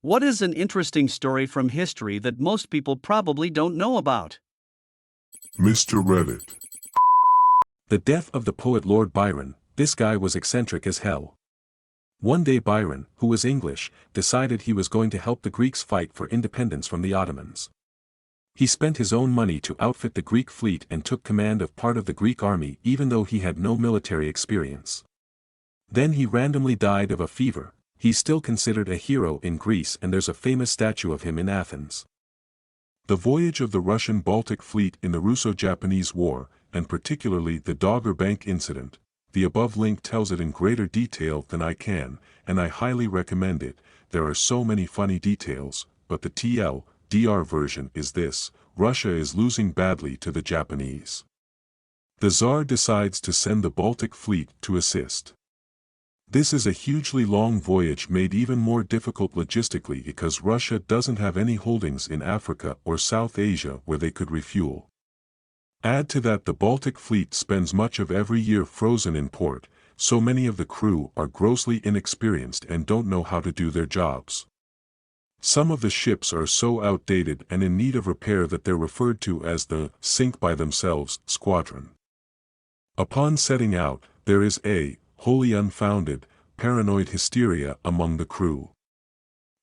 What is an interesting story from history that most people probably don't know about? Mr. Reddit. The death of the poet Lord Byron. This guy was eccentric as hell. One day Byron, who was English, decided he was going to help the Greeks fight for independence from the Ottomans. He spent his own money to outfit the Greek fleet and took command of part of the Greek army even though he had no military experience. Then he randomly died of a fever. He's still considered a hero in Greece and there's a famous statue of him in Athens. The voyage of the Russian Baltic Fleet in the Russo-Japanese War, and particularly the Dogger Bank incident, the above link tells it in greater detail than I can, and I highly recommend it. There are so many funny details, but the TLDR version is this: Russia is losing badly to the Japanese. The Tsar decides to send the Baltic Fleet to assist. This is a hugely long voyage made even more difficult logistically because Russia doesn't have any holdings in Africa or South Asia where they could refuel. Add to that the Baltic Fleet spends much of every year frozen in port, so many of the crew are grossly inexperienced and don't know how to do their jobs. Some of the ships are so outdated and in need of repair that they're referred to as the sink by themselves squadron. Upon setting out, there is a wholly unfounded, paranoid hysteria among the crew.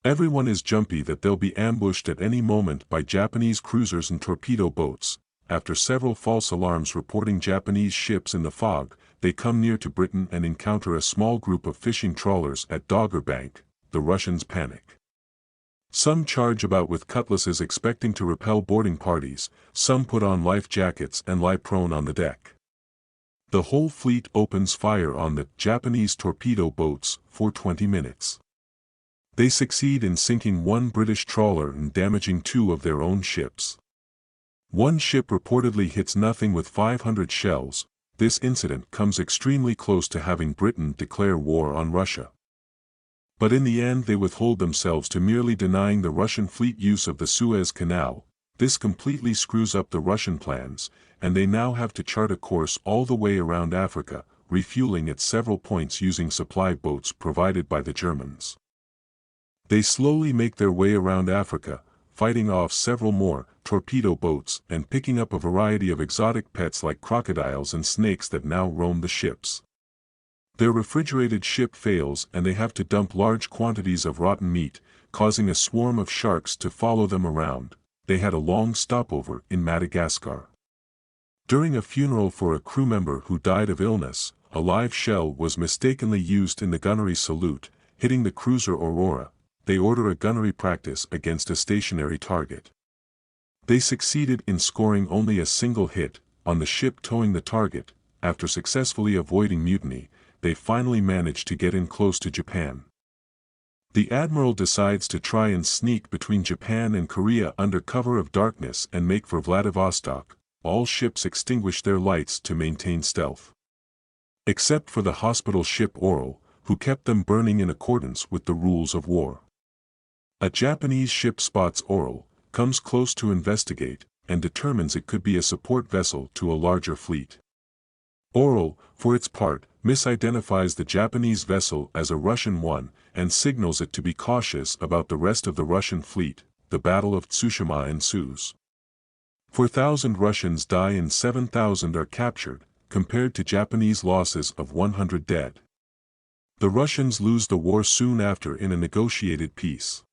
Everyone is jumpy that they'll be ambushed at any moment by Japanese cruisers and torpedo boats. After several false alarms reporting Japanese ships in the fog, they come near to Britain and encounter a small group of fishing trawlers at Dogger Bank. The Russians panic. Some charge about with cutlasses expecting to repel boarding parties, some put on life jackets and lie prone on the deck. The whole fleet opens fire on the Japanese torpedo boats for 20 minutes. They succeed in sinking one British trawler and damaging two of their own ships. One ship reportedly hits nothing with 500 shells. This incident comes extremely close to having Britain declare war on Russia. But in the end they withhold themselves to merely denying the Russian fleet use of the Suez Canal. This completely screws up the Russian plans, and they now have to chart a course all the way around Africa, refueling at several points using supply boats provided by the Germans. They slowly make their way around Africa, fighting off several more torpedo boats and picking up a variety of exotic pets like crocodiles and snakes that now roam the ships. Their refrigerated ship fails and they have to dump large quantities of rotten meat, causing a swarm of sharks to follow them around. They had a long stopover in Madagascar. During a funeral for a crew member who died of illness, a live shell was mistakenly used in the gunnery salute, hitting the cruiser Aurora. They order a gunnery practice against a stationary target. They succeeded in scoring only a single hit, on the ship towing the target. After successfully avoiding mutiny, they finally managed to get in close to Japan. The admiral decides to try and sneak between Japan and Korea under cover of darkness and make for Vladivostok. All ships extinguish their lights to maintain stealth. Except for the hospital ship Oral, who kept them burning in accordance with the rules of war. A Japanese ship spots Oral, comes close to investigate, and determines it could be a support vessel to a larger fleet. Oral, for its part, misidentifies the Japanese vessel as a Russian one, and signals it to be cautious about the rest of the Russian fleet. The Battle of Tsushima ensues. 4,000 Russians die and 7,000 are captured, compared to Japanese losses of 100 dead. The Russians lose the war soon after in a negotiated peace.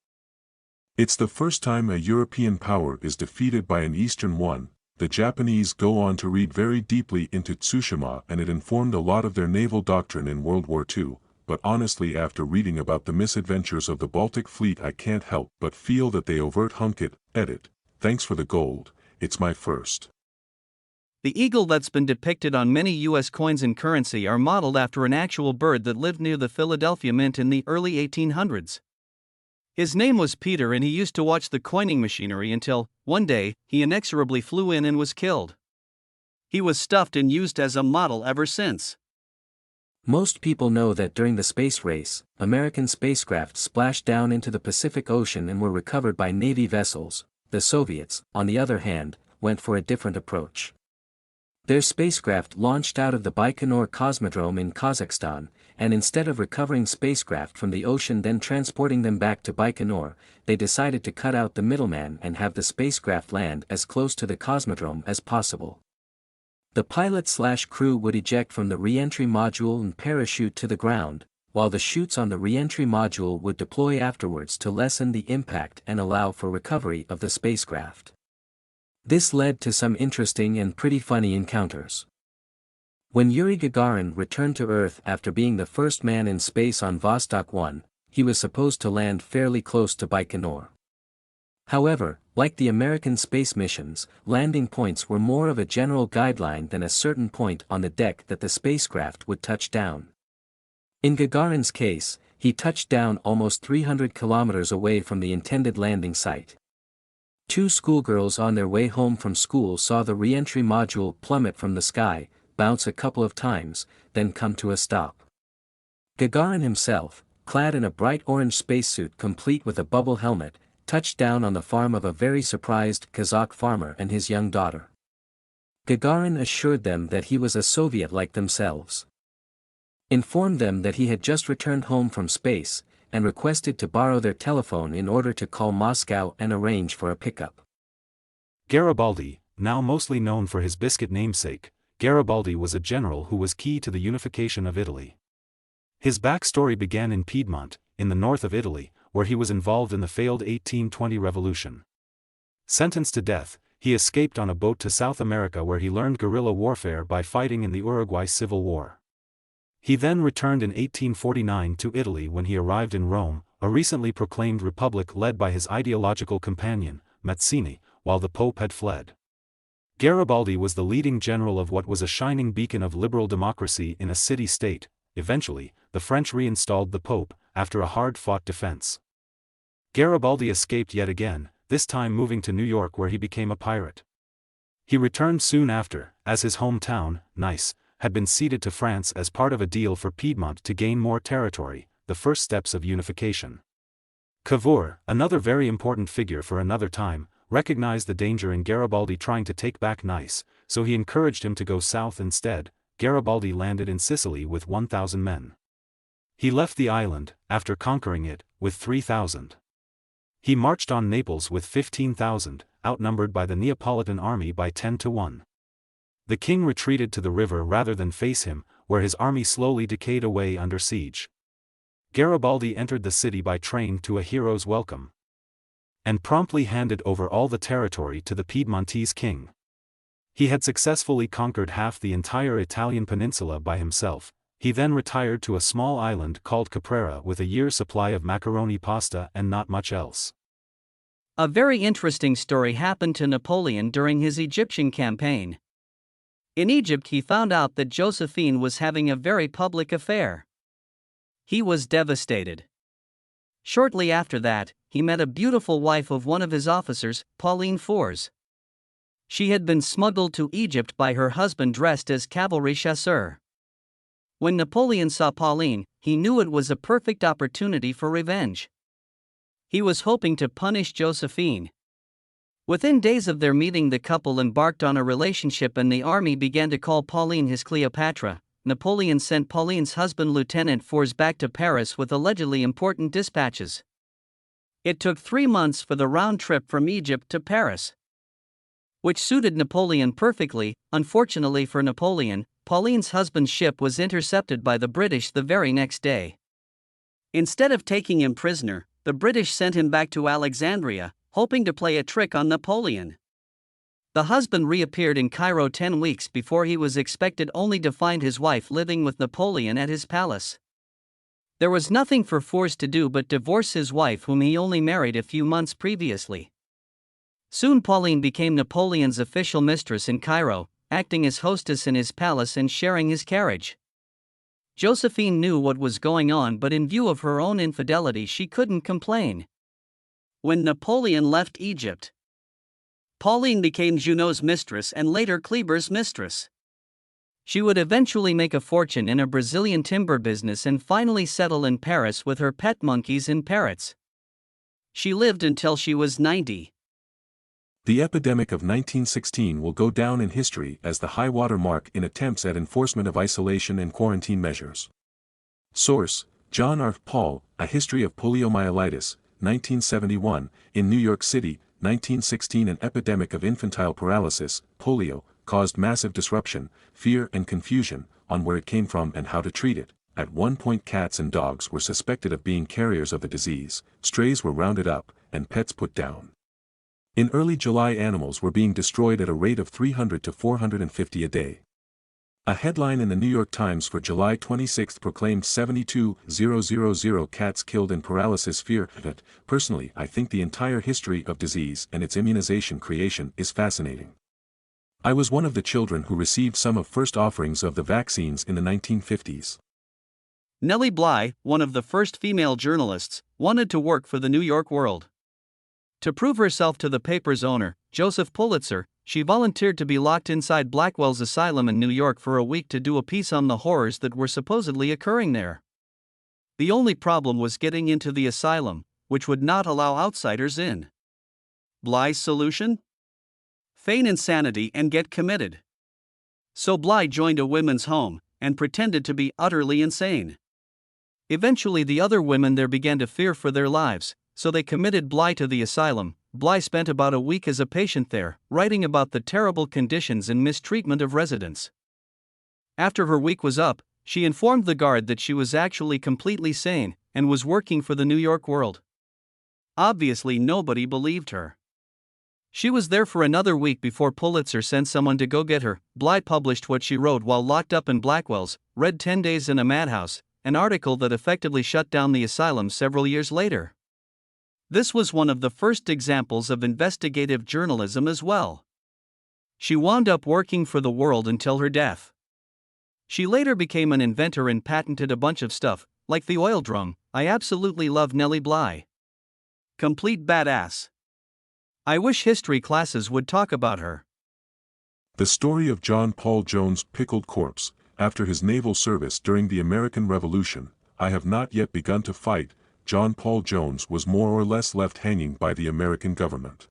It's the first time a European power is defeated by an Eastern one. The Japanese go on to read very deeply into Tsushima and it informed a lot of their naval doctrine in World War II, but honestly after reading about the misadventures of the Baltic Fleet I can't help but feel that they overt hunk it. Edit. Thanks for the gold, it's my first. The eagle that's been depicted on many U.S. coins and currency are modeled after an actual bird that lived near the Philadelphia Mint in the early 1800s. His name was Peter and he used to watch the coining machinery until, one day, he inexorably flew in and was killed. He was stuffed and used as a model ever since. Most people know that during the space race, American spacecraft splashed down into the Pacific Ocean and were recovered by Navy vessels. The Soviets, on the other hand, went for a different approach. Their spacecraft launched out of the Baikonur Cosmodrome in Kazakhstan, and instead of recovering spacecraft from the ocean then transporting them back to Baikonur, they decided to cut out the middleman and have the spacecraft land as close to the Cosmodrome as possible. The pilot/crew would eject from the re-entry module and parachute to the ground, while the chutes on the re-entry module would deploy afterwards to lessen the impact and allow for recovery of the spacecraft. This led to some interesting and pretty funny encounters. When Yuri Gagarin returned to Earth after being the first man in space on Vostok 1, he was supposed to land fairly close to Baikonur. However, like the American space missions, landing points were more of a general guideline than a certain point on the deck that the spacecraft would touch down. In Gagarin's case, he touched down almost 300 kilometers away from the intended landing site. Two schoolgirls on their way home from school saw the re-entry module plummet from the sky, bounce a couple of times, then come to a stop. Gagarin himself, clad in a bright orange spacesuit complete with a bubble helmet, touched down on the farm of a very surprised Kazakh farmer and his young daughter. Gagarin assured them that he was a Soviet like themselves. Informed them that he had just returned home from space, and requested to borrow their telephone in order to call Moscow and arrange for a pickup. Garibaldi, now mostly known for his biscuit namesake, Garibaldi was a general who was key to the unification of Italy. His backstory began in Piedmont, in the north of Italy, where he was involved in the failed 1820 revolution. Sentenced to death, he escaped on a boat to South America where he learned guerrilla warfare by fighting in the Uruguay Civil War. He then returned in 1849 to Italy when he arrived in Rome, a recently proclaimed republic led by his ideological companion, Mazzini, while the Pope had fled. Garibaldi was the leading general of what was a shining beacon of liberal democracy in a city-state. Eventually, the French reinstalled the Pope, after a hard-fought defense. Garibaldi escaped yet again, this time moving to New York where he became a pirate. He returned soon after, as his hometown, Nice, had been ceded to France as part of a deal for Piedmont to gain more territory, the first steps of unification. Cavour, another very important figure for another time, recognized the danger in Garibaldi trying to take back Nice, so he encouraged him to go south instead. Garibaldi landed in Sicily with 1,000 men. He left the island, after conquering it, with 3,000. He marched on Naples with 15,000, outnumbered by the Neapolitan army by 10 to 1. The king retreated to the river rather than face him, where his army slowly decayed away under siege. Garibaldi entered the city by train to a hero's welcome, and promptly handed over all the territory to the Piedmontese king. He had successfully conquered half the entire Italian peninsula by himself. He then retired to a small island called Caprera with a year's supply of macaroni pasta and not much else. A very interesting story happened to Napoleon during his Egyptian campaign. In Egypt, he found out that Josephine was having a very public affair. He was devastated. Shortly after that, he met a beautiful wife of one of his officers, Pauline Fors. She had been smuggled to Egypt by her husband dressed as cavalry chasseur. When Napoleon saw Pauline, he knew it was a perfect opportunity for revenge. He was hoping to punish Josephine. Within days of their meeting, the couple embarked on a relationship and the army began to call Pauline his Cleopatra. Napoleon sent Pauline's husband Lieutenant Fors back to Paris with allegedly important dispatches. It took 3 months for the round trip from Egypt to Paris, which suited Napoleon perfectly. Unfortunately for Napoleon, Pauline's husband's ship was intercepted by the British the very next day. Instead of taking him prisoner, the British sent him back to Alexandria, hoping to play a trick on Napoleon. The husband reappeared in Cairo 10 weeks before he was expected, only to find his wife living with Napoleon at his palace. There was nothing for Fors to do but divorce his wife, whom he only married a few months previously. Soon Pauline became Napoleon's official mistress in Cairo, acting as hostess in his palace and sharing his carriage. Josephine knew what was going on, but in view of her own infidelity she couldn't complain. When Napoleon left Egypt, Pauline became Junot's mistress and later Kleber's mistress. She would eventually make a fortune in a Brazilian timber business and finally settle in Paris with her pet monkeys and parrots. She lived until she was 90. The epidemic of 1916 will go down in history as the high-water mark in attempts at enforcement of isolation and quarantine measures. Source: John R. Paul, A History of Poliomyelitis, 1971, in New York City, 1916. An epidemic of infantile paralysis, polio, caused massive disruption, fear and confusion, on where it came from and how to treat it. At one point cats and dogs were suspected of being carriers of the disease, strays were rounded up, and pets put down. In early July animals were being destroyed at a rate of 300 to 450 a day. A headline in the New York Times for July 26 proclaimed 72,000 cats killed in paralysis fear. Personally, I think the entire history of disease and its immunization creation is fascinating. I was one of the children who received some of first offerings of the vaccines in the 1950s. Nellie Bly, one of the first female journalists, wanted to work for the New York World. To prove herself to the paper's owner, Joseph Pulitzer, she volunteered to be locked inside Blackwell's asylum in New York for a week to do a piece on the horrors that were supposedly occurring there. The only problem was getting into the asylum, which would not allow outsiders in. Bly's solution? Feign insanity and get committed. So Bly joined a women's home and pretended to be utterly insane. Eventually, the other women there began to fear for their lives, so they committed Bly to the asylum. Bly spent about a week as a patient there, writing about the terrible conditions and mistreatment of residents. After her week was up, she informed the guard that she was actually completely sane and was working for the New York World. Obviously, nobody believed her. She was there for another week before Pulitzer sent someone to go get her. Bly published what she wrote while locked up in Blackwell's read 10 Days in a Madhouse, an article that effectively shut down the asylum several years later. This was one of the first examples of investigative journalism as well. She wound up working for the World until her death. She later became an inventor and patented a bunch of stuff, like the oil drum. I absolutely love Nellie Bly. Complete badass. I wish history classes would talk about her. The story of John Paul Jones' pickled corpse, after his naval service during the American Revolution. I have not yet begun to fight. John Paul Jones was more or less left hanging by the American government.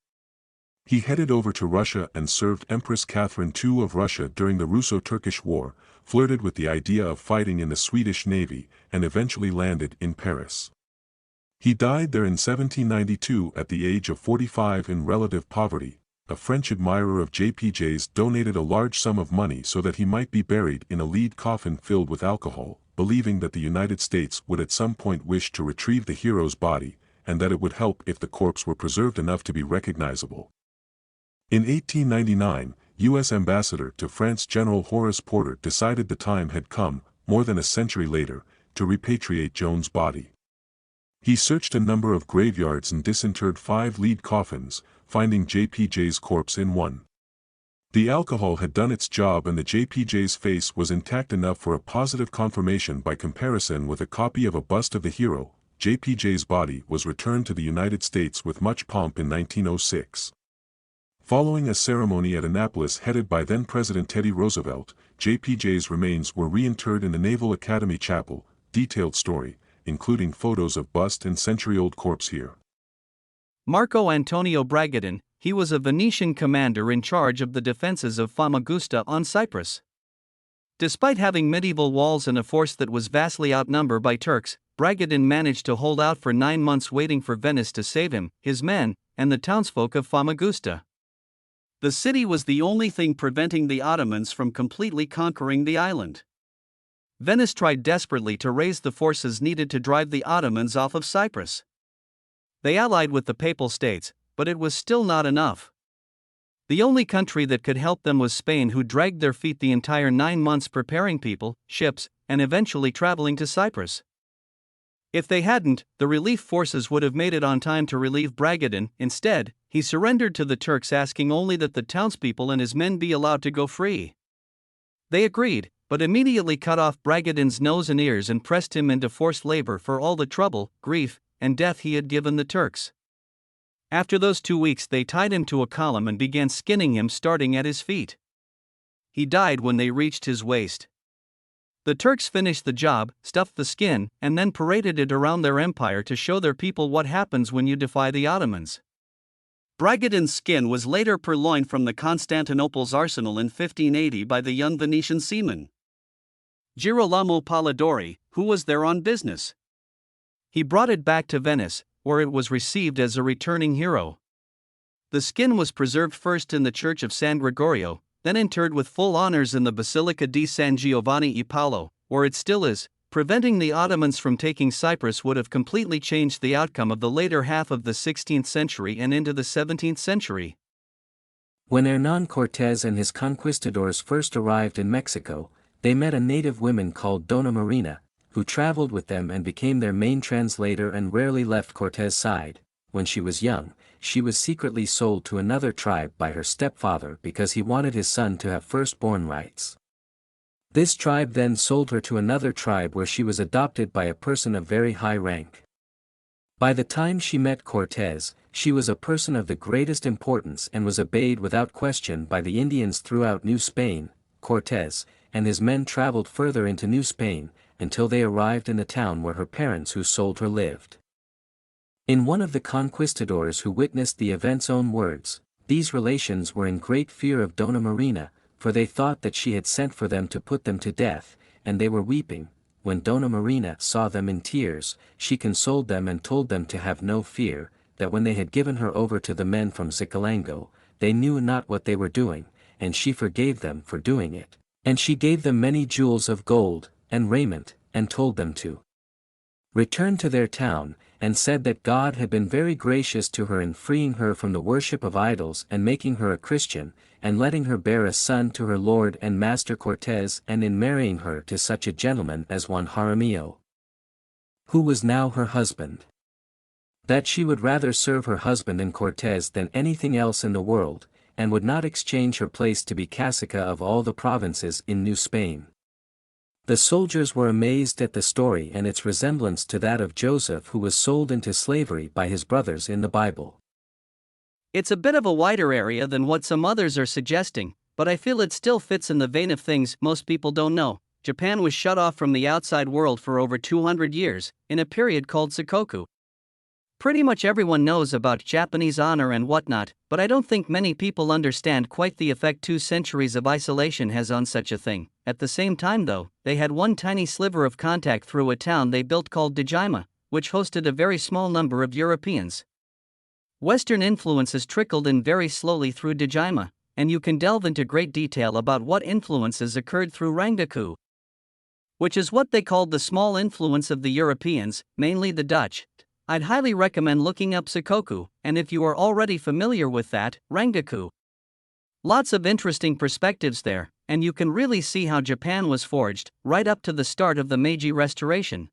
He headed over to Russia and served Empress Catherine II of Russia during the Russo-Turkish War, flirted with the idea of fighting in the Swedish Navy, and eventually landed in Paris. He died there in 1792 at the age of 45 in relative poverty. A French admirer of JPJ's donated a large sum of money so that he might be buried in a lead coffin filled with alcohol, believing that the United States would at some point wish to retrieve the hero's body, and that it would help if the corpse were preserved enough to be recognizable. In 1899, U.S. Ambassador to France General Horace Porter decided the time had come, more than a century later, to repatriate Jones' body. He searched a number of graveyards and disinterred 5 lead coffins, finding JPJ's corpse in one. The alcohol had done its job and the JPJ's face was intact enough for a positive confirmation by comparison with a copy of a bust of the hero. JPJ's body was returned to the United States with much pomp in 1906. Following a ceremony at Annapolis headed by then-President Teddy Roosevelt, JPJ's remains were reinterred in the Naval Academy Chapel. Detailed story, including photos of bust and century-old corpse here. Marco Antonio Bragadin, he was a Venetian commander in charge of the defenses of Famagusta on Cyprus. Despite having medieval walls and a force that was vastly outnumbered by Turks, Bragadin managed to hold out for 9 months waiting for Venice to save him, his men, and the townsfolk of Famagusta. The city was the only thing preventing the Ottomans from completely conquering the island. Venice tried desperately to raise the forces needed to drive the Ottomans off of Cyprus. They allied with the Papal States, but it was still not enough. The only country that could help them was Spain, who dragged their feet the entire 9 months preparing people, ships, and eventually traveling to Cyprus. If they hadn't, the relief forces would have made it on time to relieve Bragadin. Instead, he surrendered to the Turks, asking only that the townspeople and his men be allowed to go free. They agreed, but immediately cut off Bragadin's nose and ears and pressed him into forced labor for all the trouble, grief, and death he had given the Turks. After those 2 weeks, they tied him to a column and began skinning him, starting at his feet. He died when they reached his waist. The Turks finished the job, stuffed the skin, and then paraded it around their empire to show their people what happens when you defy the Ottomans. Bragadin's skin was later purloined from the Constantinople's arsenal in 1580 by the young Venetian seaman Girolamo Polidori, who was there on business. He brought it back to Venice, where it was received as a returning hero. The skin was preserved first in the church of San Gregorio, then interred with full honors in the Basilica di San Giovanni e Paolo, where it still is. Preventing the Ottomans from taking Cyprus would have completely changed the outcome of the later half of the 16th century and into the 17th century. When Hernán Cortés and his conquistadors first arrived in Mexico, they met a native woman called Dona Marina, who traveled with them and became their main translator and rarely left Cortés' side. When she was young, she was secretly sold to another tribe by her stepfather because he wanted his son to have firstborn rights. This tribe then sold her to another tribe where she was adopted by a person of very high rank. By the time she met Cortés, she was a person of the greatest importance and was obeyed without question by the Indians throughout New Spain. Cortés and his men traveled further into New Spain, until they arrived in the town where her parents who sold her lived. In one of the conquistadors who witnessed the event's own words, these relations were in great fear of Dona Marina, for they thought that she had sent for them to put them to death, and they were weeping. When Dona Marina saw them in tears, she consoled them and told them to have no fear, that when they had given her over to the men from Xicalango, they knew not what they were doing, and she forgave them for doing it. And she gave them many jewels of gold, and raiment, and told them to return to their town, and said that God had been very gracious to her in freeing her from the worship of idols and making her a Christian, and letting her bear a son to her lord and master Cortés, and in marrying her to such a gentleman as Juan Jaramillo, who was now her husband. That she would rather serve her husband and Cortés than anything else in the world, and would not exchange her place to be cacica of all the provinces in New Spain. The soldiers were amazed at the story and its resemblance to that of Joseph, who was sold into slavery by his brothers in the Bible. It's a bit of a wider area than what some others are suggesting, but I feel it still fits in the vein of things most people don't know. Japan was shut off from the outside world for over 200 years, in a period called Sakoku. Pretty much everyone knows about Japanese honor and whatnot, but I don't think many people understand quite the effect 2 centuries of isolation has on such a thing. At the same time though, they had one tiny sliver of contact through a town they built called Dejima, which hosted a very small number of Europeans. Western influences trickled in very slowly through Dejima, and you can delve into great detail about what influences occurred through Rangaku, which is what they called the small influence of the Europeans, mainly the Dutch. I'd highly recommend looking up Sakoku, and if you are already familiar with that, Rangaku. Lots of interesting perspectives there, and you can really see how Japan was forged, right up to the start of the Meiji Restoration.